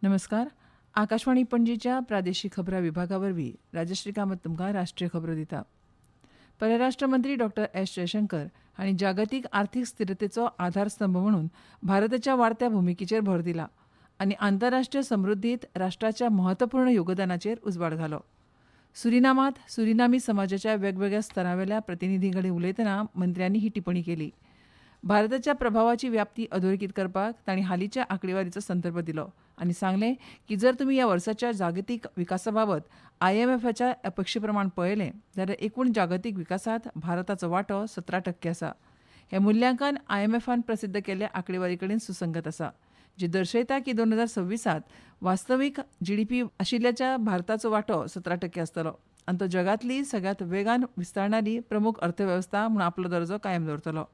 नमस्कार. आकाशवाणी पणजीच्या प्रादेशीक खबरां विभागावरवीं राजश्री कामत तुमकां राष्ट्रीय खबरो दिता. परराष्ट्र मंत्री डॉक्टर एस जयशंकर हांणी जागतीक आर्थीक स्थिरतेचो आधारस्तंभ म्हणून भारताच्या वाडत्या भुमिकेचेर भर दिला आनी आंतरराष्ट्रीय समृद्धीत राष्ट्राच्या म्हत्वपूर्ण योगदानाचेर उजवाड घालो. सुरिनामांत सुरिनामी समाजाच्या वेगवेगळ्या स्तरावेल्या प्रतिनिधी कडेन उलयतना मंत्र्यांनी ही टिप्पणी केली. भारताच्या प्रभावाची व्याप्ती अधोरेखित करपाक तांणी हालींच्या आंकडेवारीचो संदर्भ दिलो आनी सांगलें की जर तुमी ह्या वर्साच्या जागतीक विकासाबाबत IMFच्या अपेक्षे प्रमाण पळयलें जाल्यार एकूण जागतीक विकासांत भारताचो वांटो 17% आसा. हें मुल्यांकन IMFन प्रसिद्ध केल्ल्या आंकडेवारी कडेन सुसंगत आसा, जी दर्शयता की 2026त वास्तवीक GDP आशिल्ल्याच्या भारताचो वांटो 17% आसतलो आनी तो जगांतली सगळ्यांत वेगान विस्तारणारी प्रमुख अर्थवेवस्था म्हूण आपलो दर्जो कायम दवरतलो.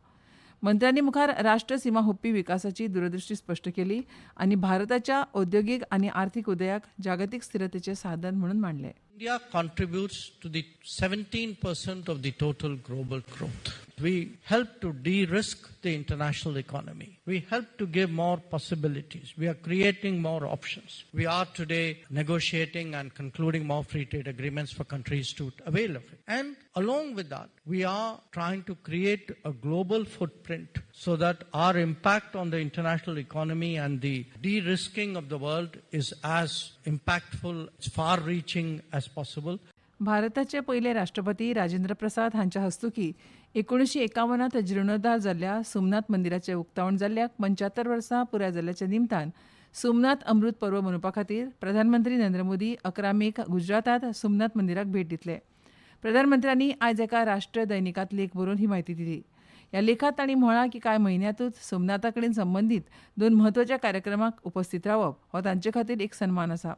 मंत्र्यांनी मुखार राष्ट्र सीमा हुंपी विकासाची दूरदृश्टी स्पश्ट केली आनी भारताच्या औद्योगीक आनी आर्थीक उदयाक जागतीक स्थिरतेचें साधन म्हणून मांडलें. India contributes to the 17% of the total global growth. We help to de-risk the international economy. We help to give more possibilities. We are creating more options. We are today negotiating and concluding more free trade agreements for countries to avail of it. And along with that, we are trying to create a global footprint so that our impact on the international economy and the de-risking of the world is as impactful, as far-reaching as possible. भारताचे पयले राष्ट्रपती राजेंद्र प्रसाद हांच्या हस्तुकीं 1951त जिर्णोद्धार जाल्ल्या सोमनाथ मंदिराचें उक्तावण जाल्ल्याक 75 वर्सां पुराय जाल्ल्याच्या निमतान सोमनाथ अमृत पर्व मनोवपा खातीर प्रधानमंत्री नरेंद्र मोदी 11 मेक गुजरातात सोमनाथ मंदिराक भेट दितले. प्रधानमंत्र्यांनी आयज एका राष्ट्रीय दैनिकांत लेख बरोवन ही म्हायती दिली. ह्या लेखांत तांणी म्हळां की कांय म्हयन्यांतूच सोमनाथा कडेन संबंदीत 2 म्हत्वाच्या कार्यक्रमांक उपस्थित रावप हो तांचे खातीर एक सन्मान आसा.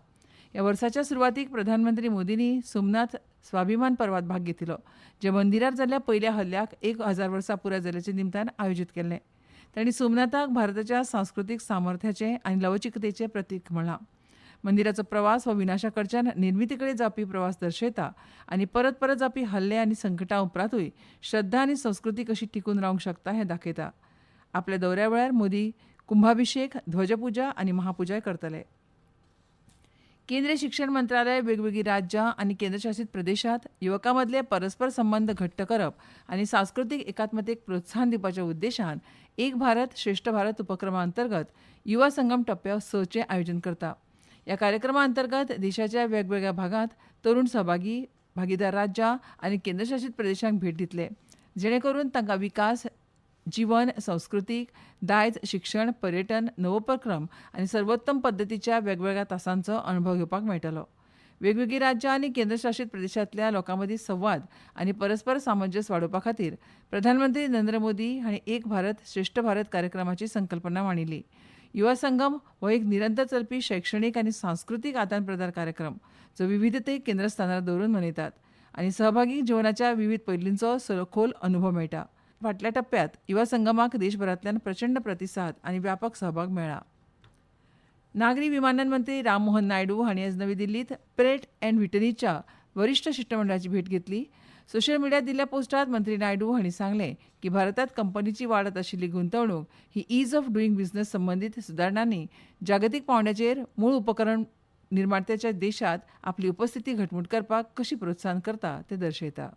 ह्या वर्साच्या सुरवातीक प्रधानमंत्री मोदींनी सोमनाथ स्वाभिमान पर्वात भाग घेतिल्लो, जे मंदिरार जाल्ल्या पयल्या हल्ल्याक 1000 वर्सां पुराय जाल्ल्याचे निमतान आयोजीत केल्लें. तांणी सोमनाथाक भारताच्या सांस्कृतीक सामर्थ्याचें आनी लवचिकतेचें प्रतीक म्हळां. मंदिराचो प्रवास हो विनाशा कडच्यान निर्मिती कडेन जावपी प्रवास दर्शयता आनी परत परत जावपी हल्ले आनी संकटां उपरांतूय श्रद्धा आनी संस्कृती कशी टिकून रावंक शकता हें दाखयता. आपल्या दौऱ्या वेळार मोदी कुंभाभिशेक, ध्वजपुजा आनी महापुजाय करतले. केंद्रीय शिक्षण मंत्रालय वेगवेगळी राज्यां आनी केंद्रशासीत प्रदेशांत युवकां मदले परस्पर संबंद घट्ट करप आनी सांस्कृतीक एकात्मतेक प्रोत्साहन दिवपाच्या उद्देशान एक भारत श्रेष्ठ भारत उपक्रमा अंतर्गत युवा संगम टप्प्या 6 चें आयोजन करता. ह्या कार्यक्रमा अंतर्गत देशाच्या वेगवेगळ्या भागांत तरूण सहभागी, भागीदार राज्यां आनी केंद्रशासीत प्रदेशांक भेट दितले, जेणे करून तांकां विकास, जीवन, संस्कृतीक, दायज, शिक्षण, पर्यटन, नवोपक्रम आनी सर्वोत्तम पद्दतीच्या वेगवेगळ्या तासांचो अणभव घेवपाक मेळटलो. वेगवेगळी राज्यां आनी केंद्रशासीत प्रदेशांतल्या लोकां मदीं संवाद आनी परस्पर सामंजस्य वाडोवपा खातीर प्रधानमंत्री नरेंद्र मोदी हांणी एक भारत श्रेष्ठ भारत कार्यक्रमाची संकल्पना मांडिल्ली. युवा संगम हो एक निरंतर चलपी शैक्षणीक आनी सांस्कृतीक आदान प्रदान कार्यक्रम, जो विविधतेक केंद्रस्थानार दवरून मनयतात आनी सहभागी जिवनाच्या विविध पैलूंचो सखोल अनुभव मेळटा. फाटल्या टप्प्यात युवा संगमाक देशभरांतल्यान प्रचंड प्रतिसाद आनी व्यापक सहभाग मेळ्ळा. नागरी विमानन मंत्री राम मोहन नायडू हांणी आज नवी दिल्लींत प्रेट अँड व्हिटनीच्या वरिश्ठ शिष्टमंडळाची भेट घेतली. सोशल मिडियात दिल्ल्या पोस्टांत मंत्री नायडू हांणी सांगलें की भारतांत कंपनीची वाडत आशिल्ली गुंतवणूक ही ईज ऑफ डुईंग बिझनेस संबंदीत सुदारणांनी जागतीक पांवड्याचेर मूळ उपकरण निर्मात्याच्या देशांत आपली उपस्थिती घटमूट करपाक कशी प्रोत्साहन करता तें दर्शयता.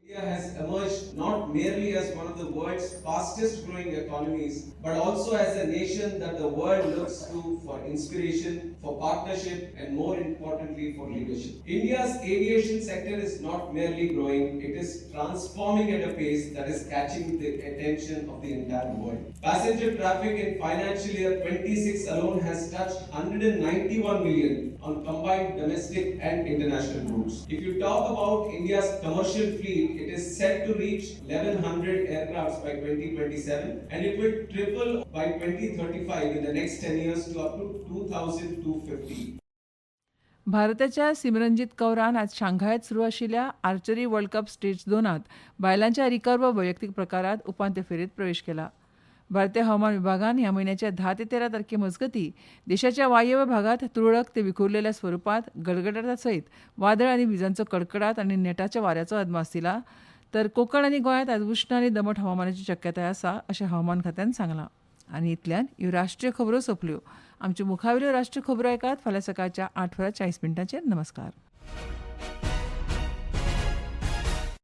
India has emerged not merely as one of the world's fastest growing economies, but also as a nation that the world looks to for inspiration, for partnership, and more importantly for leadership. India's aviation sector is not merely growing, it is transforming at a pace that is catching the attention of the entire world. Passenger traffic in financial year 26 alone has touched 191 million on combined domestic and international routes. If you talk about India's commercial fleet, it is set to reach 1100 aircrafts by 2027 and it will triple by 2035 in the next 10 years to up to 2250. भारताच्या सिमरनजीत कौरान आज शांघायत सुरू आशिल्ल्या archery world cup stage 2त बायलांच्या recurve वैयक्तीक प्रकारांत उपांत्य फेरयेंत प्रवेश केला. भारतीय हवामान विभागान ह्या म्हयन्याच्या 10 ते 13 तारखे मजगतीं देशाच्या वायव्य भागात तुरळक ते विखुरलेल्या स्वरुपात गडगडाटा सयत वादळ आनी विजांचो कडकडाट आनी नेटाच्या वाऱ्याचो अदमास दिला, तर कोकण आनी गोंयांत आज उश्ण आनी दमट हवामानाची शक्यताय आसा अशें हवामान खात्यान सांगलां. आनी इतल्यान ह्यो राष्ट्रीय खबरो सोंपल्यो. आमच्यो मुखावेल्यो राष्ट्रीय खबरो ऐकात फाल्यां सकाळच्या 8:40 नमस्कार.